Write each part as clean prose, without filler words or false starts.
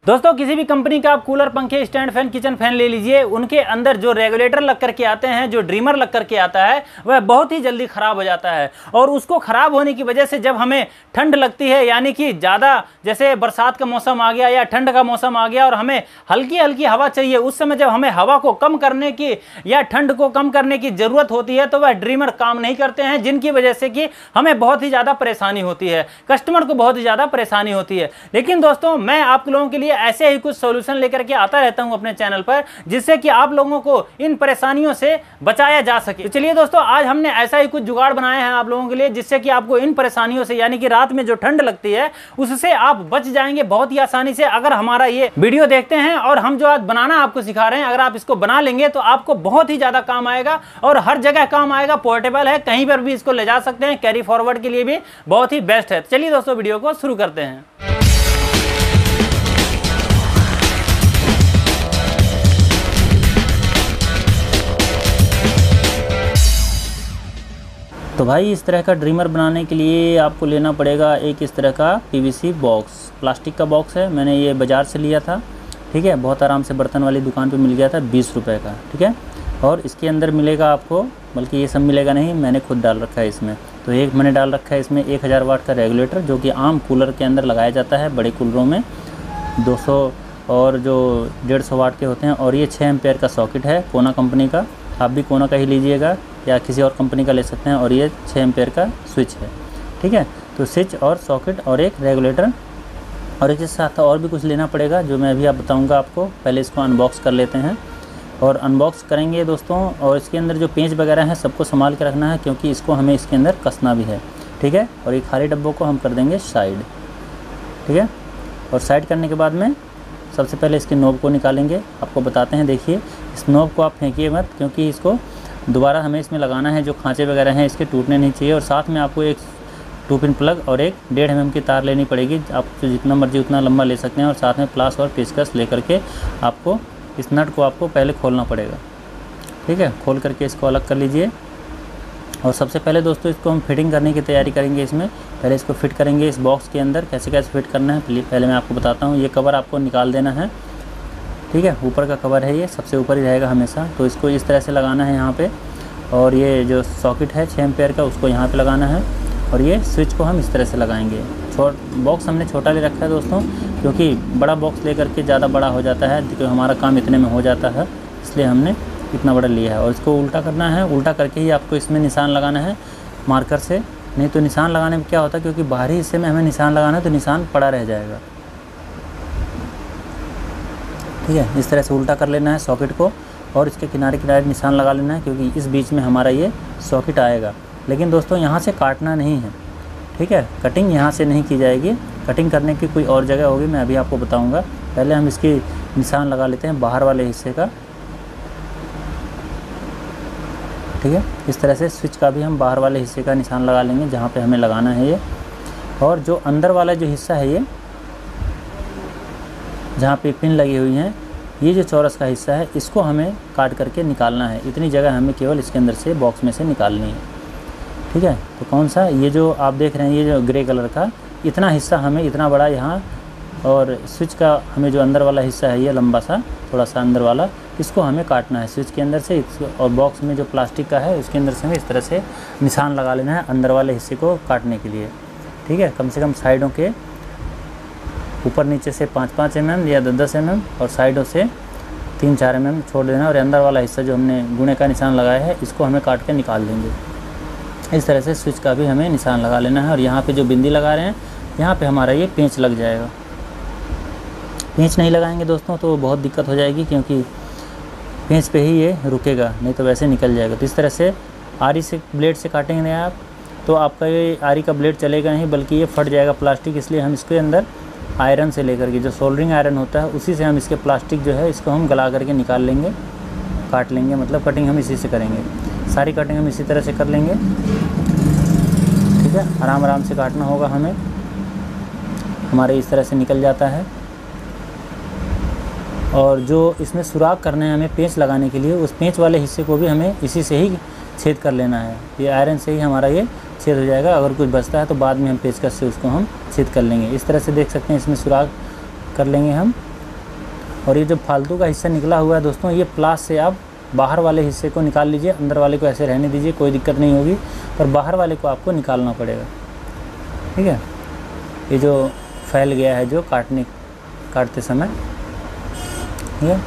दोस्तों किसी भी कंपनी का आप कूलर, पंखे, स्टैंड फैन, किचन फैन ले लीजिए, उनके अंदर जो रेगुलेटर लग करके आते हैं, जो ड्रीमर लग करके आता है, वह बहुत ही जल्दी ख़राब हो जाता है। और उसको ख़राब होने की वजह से जब हमें ठंड लगती है, यानी कि ज़्यादा जैसे बरसात का मौसम आ गया या ठंड का मौसम आ गया और हमें हल्की हल्की हवा चाहिए, उस समय जब हमें हवा को कम करने की या ठंड को कम करने की ज़रूरत होती है तो वह ड्रीमर काम नहीं करते हैं, जिनकी वजह से कि हमें बहुत ही ज़्यादा परेशानी होती है, कस्टमर को बहुत ही ज़्यादा परेशानी होती है। लेकिन दोस्तों मैं आप लोगों के लिए ऐसे ही कुछ सॉल्यूशन लेकर के आता रहता हूं अपने चैनल पर, जिससे कि आप लोगों को इन परेशानियों से बचाया जा सके। तो चलिए दोस्तों, आज हमने ऐसा ही कुछ जुगाड़ बनाए हैं आप लोगों के लिए, जिससे कि आपको इन परेशानियों से, यानी कि रात में जो ठंड लगती है उससे आप बच जाएंगे बहुत ही आसानी से। अगर हमारा ये वीडियो देखते हैं और हम जो आज बनाना आपको सिखा रहे हैं, अगर आप इसको बना लेंगे तो आपको बहुत ही ज्यादा काम आएगा और हर जगह काम आएगा। पोर्टेबल है, कहीं पर भी इसको ले जा सकते हैं, कैरी फॉरवर्ड के लिए भी बहुत ही बेस्ट है। चलिए दोस्तों, वीडियो को शुरू करते हैं। तो भाई इस तरह का ड्रीमर बनाने के लिए आपको लेना पड़ेगा एक इस तरह का पीवीसी बॉक्स, प्लास्टिक का बॉक्स है। मैंने ये बाज़ार से लिया था, ठीक है, बहुत आराम से बर्तन वाली दुकान पे मिल गया था, 20 रुपये का, ठीक है। और इसके अंदर मिलेगा आपको, बल्कि ये सब मिलेगा नहीं, मैंने खुद डाल रखा है इसमें। तो एक मैंने डाल रखा है इसमें 1000 वाट का रेगुलेटर, जो कि आम कूलर के अंदर लगाया जाता है, बड़े कूलरों में 200 और जो 150 वाट के होते हैं। और ये 6 एम्पेयर का सॉकेट है, कोना कंपनी का, आप भी कोना का ही लीजिएगा या किसी और कंपनी का ले सकते हैं। और ये 6 एम्पेयर का स्विच है, ठीक है। तो स्विच और सॉकेट और एक रेगुलेटर, और इसके साथ और भी कुछ लेना पड़ेगा जो मैं अभी आप बताऊंगा आपको। पहले इसको अनबॉक्स कर लेते हैं और अनबॉक्स करेंगे दोस्तों। और इसके अंदर जो पेंच वगैरह हैं सबको संभाल के रखना है, क्योंकि इसको हमें इसके अंदर कसना भी है, ठीक है। और ये खाली डब्बों को हम कर देंगे साइड, ठीक है। और साइड करने के बाद में सबसे पहले इसके नोब को निकालेंगे, आपको बताते हैं। देखिए, इस नोब को आप फेंकिए मत, क्योंकि इसको दोबारा हमें इसमें लगाना है। जो खांचे वगैरह हैं इसके टूटने नहीं चाहिए। और साथ में आपको एक 2 पिन प्लग और एक 1.5 mm की तार लेनी पड़ेगी। आप जितना मर्जी उतना लंबा ले सकते हैं। और साथ में प्लास और पेचकस लेकर के आपको इस नट को आपको पहले खोलना पड़ेगा, ठीक है। खोल करके इसको अलग कर लीजिए। और सबसे पहले दोस्तों इसको हम फिटिंग करने की तैयारी करेंगे। इसमें पहले इसको फिट करेंगे इस बॉक्स के अंदर। कैसे कैसे फिट करना है पहले मैं आपको बताता हूँ। ये कवर आपको निकाल देना है, ठीक है। ऊपर का कवर है, ये सबसे ऊपर ही रहेगा हमेशा। तो इसको इस तरह से लगाना है यहाँ पे। और ये जो सॉकेट है 6 एम्पेयर का, उसको यहाँ पे लगाना है। और ये स्विच को हम इस तरह से लगाएंगे। बॉक्स हमने छोटा ले रखा है दोस्तों, क्योंकि बड़ा बॉक्स लेकर के ज़्यादा बड़ा हो जाता है, क्योंकि हमारा काम इतने में हो जाता है, इसलिए हमने इतना बड़ा लिया है। और इसको उल्टा करना है, उल्टा करके ही आपको इसमें निशान लगाना है मार्कर से। नहीं तो निशान लगाने में क्या होता है, क्योंकि बाहरी हिस्से में हमें निशान लगाना है तो निशान पड़ा रह जाएगा, ठीक है। इस तरह से उल्टा कर लेना है सॉकेट को और इसके किनारे किनारे निशान लगा लेना है, क्योंकि इस बीच में हमारा ये सॉकेट आएगा। लेकिन दोस्तों यहाँ से काटना नहीं है, ठीक है। कटिंग यहाँ से नहीं की जाएगी, कटिंग करने की कोई और जगह होगी, मैं अभी आपको बताऊँगा। पहले हम इसकी निशान लगा लेते हैं बाहर वाले हिस्से का, ठीक है। इस तरह से स्विच का भी हम बाहर वाले हिस्से का निशान लगा लेंगे, जहाँ पे हमें लगाना है ये। और जो अंदर वाला जो हिस्सा है ये, जहाँ पे पिन लगी हुई हैं, ये जो चौरस का हिस्सा है, इसको हमें काट करके निकालना है। इतनी जगह हमें केवल इसके अंदर से बॉक्स में से निकालनी है, ठीक है। तो कौन सा, ये जो आप देख रहे हैं, ये जो ग्रे कलर का इतना हिस्सा हमें, इतना बड़ा यहाँ, और स्विच का हमें जो अंदर वाला हिस्सा है ये लंबा सा थोड़ा सा अंदर वाला, इसको हमें काटना है स्विच के अंदर से। और बॉक्स में जो प्लास्टिक का है उसके अंदर से हमें इस तरह से निशान लगा लेना है अंदर वाले हिस्से को काटने के लिए, ठीक है। कम से कम साइडों के ऊपर नीचे से 5-5 mm या 10-10 mm और साइडों से 3-4 mm छोड़ देना। और अंदर वाला हिस्सा जो हमने गुणे का निशान लगाया है, इसको हमें काट के निकाल देंगे। इस तरह से स्विच का भी हमें निशान लगा लेना है। और यहाँ पे जो बिंदी लगा रहे हैं, यहाँ पे हमारा ये पेंच लग जाएगा। पेंच नहीं लगाएंगे दोस्तों तो बहुत दिक्कत हो जाएगी, क्योंकि पेंच पे ही ये रुकेगा, नहीं तो वैसे निकल जाएगा। तो इस तरह से आरी से ब्लेड से काटेंगे आप तो आपका ये आरी का ब्लेड चलेगा नहीं, बल्कि ये फट जाएगा प्लास्टिक। इसलिए हम इसके अंदर आयरन से लेकर के, जो सोल्डरिंग आयरन होता है, उसी से हम इसके प्लास्टिक जो है इसको हम गला करके निकाल लेंगे, काट लेंगे। मतलब कटिंग हम इसी से करेंगे, सारी कटिंग हम इसी तरह से कर लेंगे, ठीक है। आराम आराम से काटना होगा हमें, हमारे इस तरह से निकल जाता है। और जो इसमें सुराख करने हैं हमें पेंच लगाने के लिए, उस पेंच वाले हिस्से को भी हमें इसी से ही छेद कर लेना है। ये आयरन से ही हमारा ये छेद हो जाएगा। अगर कुछ बचता है तो बाद में हम पेचकस से उसको हम छेद कर लेंगे। इस तरह से देख सकते हैं, इसमें सुराख कर लेंगे हम और ये जो फालतू का हिस्सा निकला हुआ है दोस्तों, ये प्लास से आप बाहर वाले हिस्से को निकाल लीजिए, अंदर वाले को ऐसे रहने दीजिए, कोई दिक्कत नहीं होगी, पर बाहर वाले को आपको निकालना पड़ेगा। ठीक है, ये जो फैल गया है जो काटते समय, ठीक है,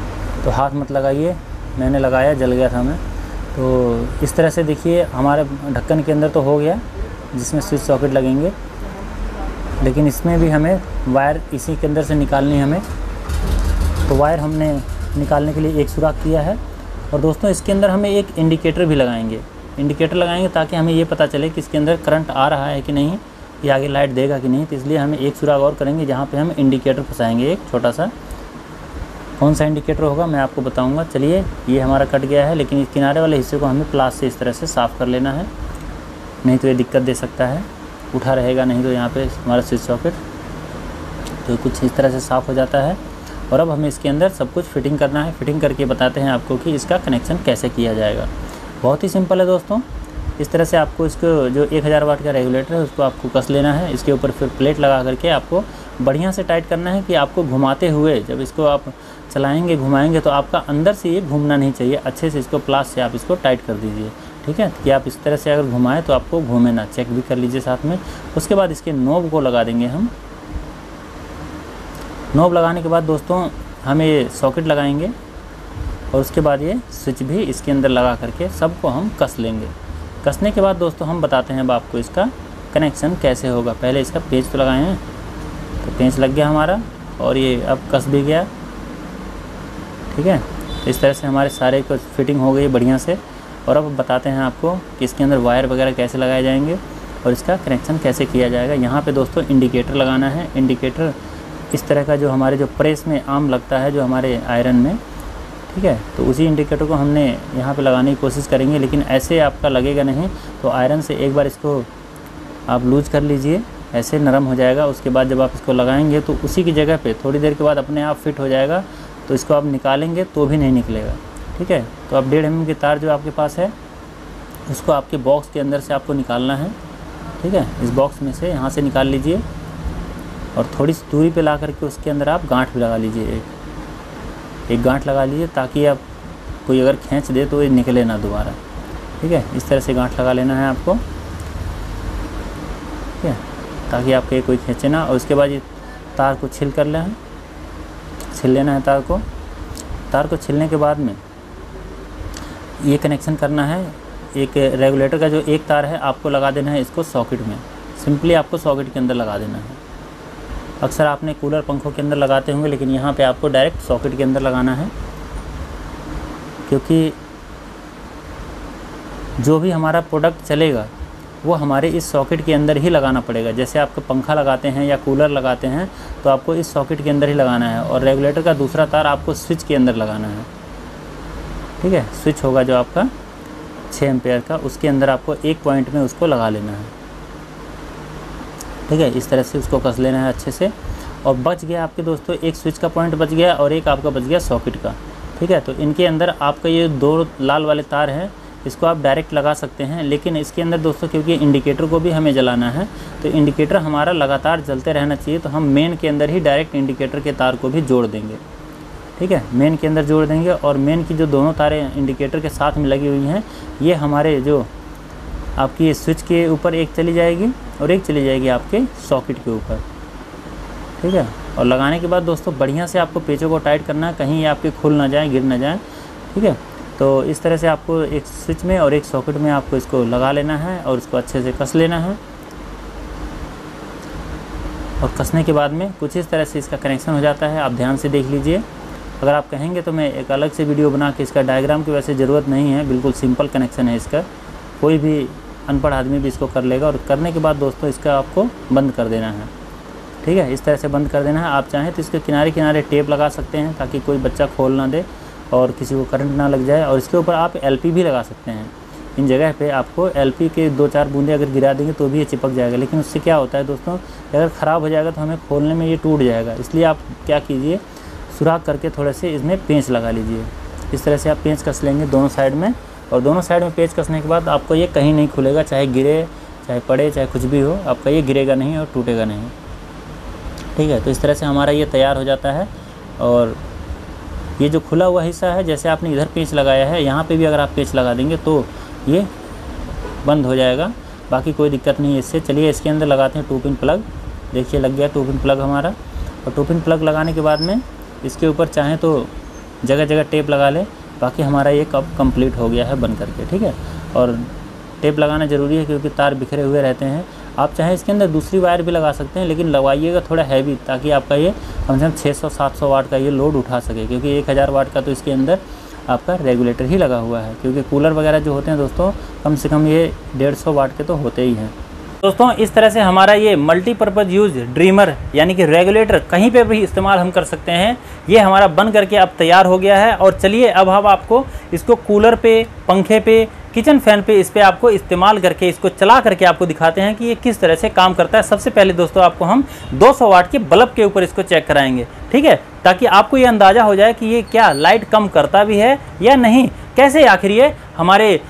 तो हाथ मत लगाइए, मैंने लगाया, जल गया था मैं। तो इस तरह से देखिए हमारे ढक्कन के अंदर तो हो गया, जिसमें स्विच सॉकेट लगेंगे, लेकिन इसमें भी हमें वायर इसी के अंदर से निकालनी है हमें। तो वायर हमने निकालने के लिए एक सुराख किया है, और दोस्तों इसके अंदर हमें एक इंडिकेटर भी लगाएंगे। इंडिकेटर लगाएंगे ताकि हमें ये पता चले कि इसके अंदर करंट आ रहा है कि नहीं, ये आगे लाइट देगा कि नहीं। तो इसलिए हमें एक सुराख और करेंगे जहाँ पे हम इंडिकेटर फंसाएंगे, एक छोटा सा। कौन सा इंडिकेटर होगा मैं आपको बताऊंगा। चलिए, ये हमारा कट गया है, लेकिन इस किनारे वाले हिस्से को हमें प्लास से इस तरह से साफ़ कर लेना है, नहीं तो ये दिक्कत दे सकता है, उठा रहेगा नहीं तो यहाँ पे हमारा स्विच सॉकेट। तो कुछ इस तरह से साफ़ हो जाता है। और अब हमें इसके अंदर सब कुछ फिटिंग करना है। फिटिंग करके बताते हैं आपको कि इसका कनेक्शन कैसे किया जाएगा। बहुत ही सिंपल है दोस्तों। इस तरह से आपको इसको जो 1000 वाट का रेगुलेटर है उसको आपको कस लेना है। इसके ऊपर फिर प्लेट लगा करके आपको बढ़िया से टाइट करना है कि आपको घुमाते हुए जब इसको आप चलाएंगे, घुमाएंगे, तो आपका अंदर से ये घूमना नहीं चाहिए। अच्छे से इसको प्लास से आप इसको टाइट कर दीजिए। ठीक है, कि आप इस तरह से अगर घुमाएं तो आपको घूमे ना, चेक भी कर लीजिए साथ में। उसके बाद इसके नॉब को लगा देंगे हम। नॉब लगाने के बाद दोस्तों हम ये सॉकेट लगाएंगे, और उसके बाद ये स्विच भी इसके अंदर लगा करके सबको हम कस लेंगे। कसने के बाद दोस्तों हम बताते हैं अब आपको इसका कनेक्शन कैसे होगा। पहले इसका पेंच तो लगाए हैं, तो पेंच लग गया हमारा, और ये अब कस भी गया। ठीक है, तो इस तरह से हमारे सारे को फिटिंग हो गई बढ़िया से। और अब बताते हैं आपको कि इसके अंदर वायर वगैरह कैसे लगाए जाएंगे और इसका कनेक्शन कैसे किया जाएगा। यहाँ पे दोस्तों इंडिकेटर लगाना है। इंडिकेटर इस तरह का जो हमारे जो प्रेस में आम लगता है, जो हमारे आयरन में, ठीक है, तो उसी इंडिकेटर को हमने यहाँ पे लगाने की कोशिश करेंगे, लेकिन ऐसे आपका लगेगा नहीं। तो आयरन से एक बार इसको आप लूज कर लीजिए, ऐसे नरम हो जाएगा। उसके बाद जब आप इसको लगाएंगे तो उसी की जगह पे थोड़ी देर के बाद अपने आप फिट हो जाएगा। तो इसको आप निकालेंगे तो भी नहीं निकलेगा। ठीक है, तो अब 1.5 mm की तार जो आपके पास है उसको आपके बॉक्स के अंदर से आपको निकालना है। ठीक है, इस बॉक्स में से यहाँ से निकाल लीजिए, और थोड़ी सी दूरी पे ला करके उसके अंदर आप गांठ भी लगा लीजिए। एक गांठ लगा लीजिए, ताकि आप कोई अगर खींच दे तो ये निकले ना दोबारा। ठीक है, इस तरह से गांठ लगा लेना है आपको। ठीक है, ताकि आपके कोई खींचे ना। और उसके बाद ये तार को छिल लेना है तार को छिलने के बाद में ये कनेक्शन करना है। एक रेगुलेटर का जो एक तार है आपको लगा देना है इसको सॉकेट में। सिंपली आपको सॉकेट के अंदर लगा देना है। अक्सर आपने कूलर पंखों के अंदर लगाते होंगे, लेकिन यहाँ पे आपको डायरेक्ट सॉकेट के अंदर लगाना है, क्योंकि जो भी हमारा प्रोडक्ट चलेगा वो हमारे इस सॉकेट के अंदर ही लगाना पड़ेगा। जैसे आपको पंखा लगाते हैं या कूलर लगाते हैं तो आपको इस सॉकेट के अंदर ही लगाना है, और रेगुलेटर का दूसरा तार आपको स्विच के अंदर लगाना है। ठीक है, स्विच होगा जो आपका 6 एम्पेयर का, उसके अंदर आपको एक पॉइंट में उसको लगा लेना है। ठीक है, इस तरह से उसको कस लेना है अच्छे से। और बच गया आपके दोस्तों एक स्विच का पॉइंट बच गया, और एक आपका बच गया सॉकेट का। ठीक है, तो इनके अंदर आपका ये 2 लाल वाले तार हैं, इसको आप डायरेक्ट लगा सकते हैं। लेकिन इसके अंदर दोस्तों क्योंकि इंडिकेटर को भी हमें जलाना है, तो इंडिकेटर हमारा लगातार जलते रहना चाहिए। तो हम मेन के अंदर ही डायरेक्ट इंडिकेटर के तार को भी जोड़ देंगे। ठीक है, मेन के अंदर जोड़ देंगे, और मेन की जो दोनों तारें इंडिकेटर के साथ में लगी हुई हैं, ये हमारे जो आपकी स्विच के ऊपर एक चली जाएगी और एक चली जाएगी आपके सॉकेट के ऊपर। ठीक है, और लगाने के बाद दोस्तों बढ़िया से आपको पेचों को टाइट करना है, कहीं ये आपके खुल ना जाए, गिर ना जाए। ठीक है, तो इस तरह से आपको एक स्विच में और एक सॉकेट में आपको इसको लगा लेना है, और इसको अच्छे से कस लेना है। और कसने के बाद में कुछ इस तरह से इसका कनेक्शन हो जाता है। आप ध्यान से देख लीजिए। अगर आप कहेंगे तो मैं एक अलग से वीडियो बना के इसका डायग्राम की वैसे ज़रूरत नहीं है, बिल्कुल सिंपल कनेक्शन है इसका, कोई भी अनपढ़ आदमी भी इसको कर लेगा। और करने के बाद दोस्तों इसका आपको बंद कर देना है। ठीक है, इस तरह से बंद कर देना है। आप चाहें तो इसके किनारे किनारे टेप लगा सकते हैं, ताकि कोई बच्चा खोल ना दे और किसी को करंट ना लग जाए। और इसके ऊपर आप LP भी लगा सकते हैं। इन जगह पे आपको LP के 2-4 बूंदे अगर गिरा देंगे तो भी ये चिपक जाएगा। लेकिन उससे क्या होता है दोस्तों, अगर ख़राब हो जाएगा तो हमें खोलने में ये टूट जाएगा। इसलिए आप क्या कीजिए, सुराख करके थोड़े से इसमें पेंच लगा लीजिए। इस तरह से आप पेंच कस लेंगे दोनों साइड में, और दोनों साइड में पेंच कसने के बाद आपको ये कहीं नहीं खुलेगा, चाहे गिरे, चाहे पड़े, चाहे कुछ भी हो, आपका ये गिरेगा नहीं और टूटेगा नहीं। ठीक है, तो इस तरह से हमारा ये तैयार हो जाता है। और ये जो खुला हुआ हिस्सा है, जैसे आपने इधर पेंच लगाया है, यहाँ पे भी अगर आप पेंच लगा देंगे तो ये बंद हो जाएगा, बाकी कोई दिक्कत नहीं है इससे। चलिए इसके अंदर लगाते हैं 2 पिन प्लग। देखिए लग गया 2 पिन प्लग हमारा। और 2 पिन प्लग लगाने के बाद में इसके ऊपर चाहें तो जगह जगह टेप लगा लें, बाकी हमारा ये कब कंप्लीट हो गया है बन करके, ठीक है। और टेप लगाना ज़रूरी है क्योंकि तार बिखरे हुए रहते हैं। आप चाहें इसके अंदर दूसरी वायर भी लगा सकते हैं, लेकिन लगवाइएगा थोड़ा हैवी, ताकि आपका ये कम से कम 600-700 वाट का ये लोड उठा सके, क्योंकि 1000 वाट का तो इसके अंदर आपका रेगुलेटर ही लगा हुआ है। क्योंकि कूलर वगैरह जो होते हैं दोस्तों, कम से कम ये 150 वाट के तो होते ही हैं। दोस्तों इस तरह से हमारा ये मल्टीपर्पज़ यूज ड्रीमर यानी कि रेगुलेटर कहीं पे भी इस्तेमाल हम कर सकते हैं। ये हमारा बन करके अब तैयार हो गया है। और चलिए अब हम आपको इसको कूलर पे, पंखे पे, किचन फैन पे, इस पे आपको इस्तेमाल करके, इसको चला करके आपको दिखाते हैं कि ये किस तरह से काम करता है। सबसे पहले दोस्तों आपको हम 200 वाट के बल्ब के ऊपर इसको चेक कराएंगे, ठीक है, ताकि आपको ये अंदाज़ा हो जाए कि ये क्या लाइट कम करता भी है या नहीं। कैसे आखिर ये हमारे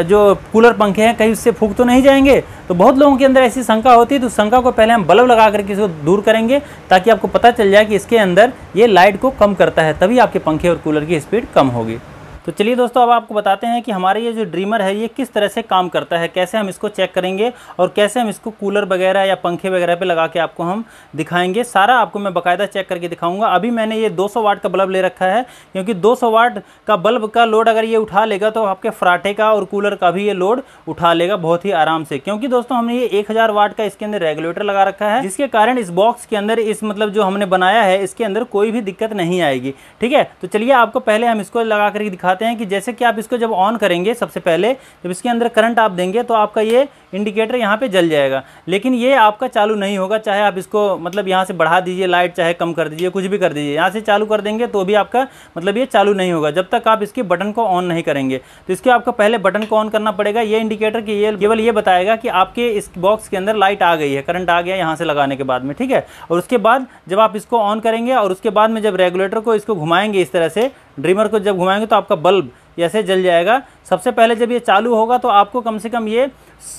जो कूलर पंखे हैं कहीं उससे फूंक तो नहीं जाएंगे। तो बहुत लोगों के अंदर ऐसी शंका होती है, तो शंका को पहले हम बल्ब लगा करके इसको दूर करेंगे, ताकि आपको पता चल जाए कि इसके अंदर ये लाइट को कम करता है, तभी आपके पंखे और कूलर की स्पीड कम होगी। तो चलिए दोस्तों अब आपको बताते हैं कि हमारे ये जो ड्रीमर है ये किस तरह से काम करता है, कैसे हम इसको चेक करेंगे और कैसे हम इसको कूलर वगैरह या पंखे वगैरह पे लगा के आपको हम दिखाएंगे। सारा आपको मैं बाकायदा चेक करके दिखाऊंगा। अभी मैंने ये 200 वाट का बल्ब ले रखा है, क्योंकि 200 वाट का बल्ब का लोड अगर ये उठा लेगा तो आपके फराटे का और कूलर का भी ये लोड उठा लेगा बहुत ही आराम से। क्योंकि दोस्तों हमने ये 1000 वाट का इसके अंदर रेगुलेटर लगा रखा है, जिसके कारण इस बॉक्स के अंदर, इस मतलब जो हमने बनाया है, इसके अंदर कोई भी दिक्कत नहीं आएगी, ठीक है। तो चलिए आपको पहले हम इसको लगा करके दिखाते हैं कि जैसे कि आप इसको जब ऑन करेंगे, सबसे पहले जब इसके अंदर करंट आप देंगे तो आपका ये इंडिकेटर यहाँ पे जल जाएगा, लेकिन ये आपका चालू नहीं होगा। चाहे आप इसको मतलब यहाँ से बढ़ा दीजिए लाइट, चाहे कम कर दीजिए, कुछ भी कर दीजिए, यहाँ से चालू कर देंगे तो भी आपका मतलब ये चालू नहीं होगा जब तक आप इसके बटन को ऑन नहीं करेंगे। तो इसके आपको पहले बटन को ऑन करना पड़ेगा। ये इंडिकेटर की ये केवल ये बताएगा कि आपके इस बॉक्स के अंदर लाइट आ गई है, करंट आ गया यहाँ से लगाने के बाद में, ठीक है। और उसके बाद जब आप इसको ऑन करेंगे और उसके बाद में जब रेगुलेटर को इसको घुमाएंगे, इस तरह से ड्रीमर को जब घुमाएंगे तो आपका बल्ब ऐसे जल जाएगा। सबसे पहले जब ये चालू होगा तो आपको कम से कम ये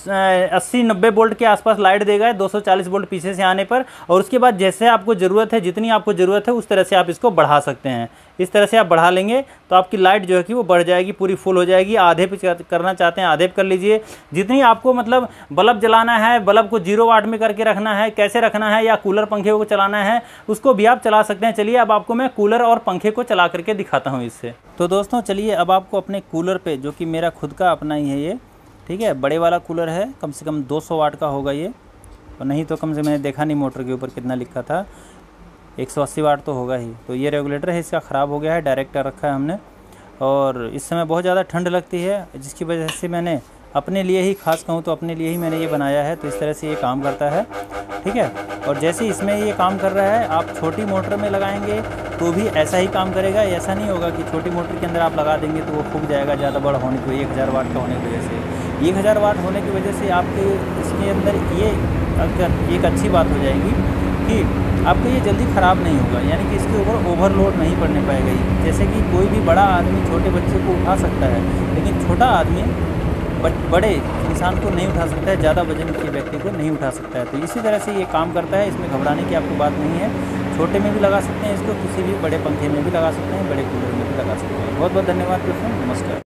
80-90 वोल्ट के आसपास लाइट देगा, 240 वोल्ट पीछे से आने पर। और उसके बाद जैसे आपको ज़रूरत है, जितनी आपको ज़रूरत है उस तरह से आप इसको बढ़ा सकते हैं। इस तरह से आप बढ़ा लेंगे तो आपकी लाइट जो है कि वो बढ़ जाएगी, पूरी फुल हो जाएगी। आधे पे करना चाहते हैं आधे पे कर लीजिए। जितनी आपको मतलब बल्ब जलाना है, बल्ब को 0 वाट में करके रखना है, कैसे रखना है, या कूलर पंखे को चलाना है, उसको भी आप चला सकते हैं। चलिए अब आपको मैं कूलर और पंखे को चला करके दिखाता हूँ इससे। तो दोस्तों चलिए अब आपको अपने कूलर पे, जो कि मेरा खुद का अपना ही है ये, ठीक है, बड़े वाला कूलर है, कम से कम 200 वाट का होगा ये, और नहीं तो कम से मैंने देखा नहीं मोटर के ऊपर कितना लिखा था, 180 वाट तो होगा ही। तो ये रेगुलेटर है, इसका ख़राब हो गया है, डायरेक्ट रखा है हमने। और इस समय बहुत ज़्यादा ठंड लगती है, जिसकी वजह से मैंने अपने लिए ही, खास कहूँ तो अपने लिए ही मैंने ये बनाया है। तो इस तरह से ये काम करता है, ठीक है। और जैसे इसमें ये काम कर रहा है, आप छोटी मोटर में लगाएंगे तो भी ऐसा ही काम करेगा। ऐसा नहीं होगा कि छोटी मोटर के अंदर आप लगा देंगे तो वो फूक जाएगा ज़्यादा बड़ा होने की, 1000 वाट का होने की वजह से। 1000 वाट होने की वजह से आपके इसके अंदर ये अगर एक अच्छी बात हो जाएगी कि आपको ये जल्दी ख़राब नहीं होगा, यानी कि इसके ऊपर ओवरलोड नहीं पड़ने पाएगा। जैसे कि कोई भी बड़ा आदमी छोटे बच्चे को उठा सकता है, लेकिन छोटा आदमी बड़े इंसान को नहीं उठा सकता है, ज़्यादा वजन के व्यक्ति को नहीं उठा सकता है। तो इसी तरह से ये काम करता है, इसमें घबराने की आपको बात नहीं है। छोटे में भी लगा सकते हैं इसको, किसी भी बड़े पंखे में भी लगा सकते हैं, बड़े कूलर में भी लगा सकते हैं। बहुत बहुत धन्यवाद दोस्तों, नमस्कार।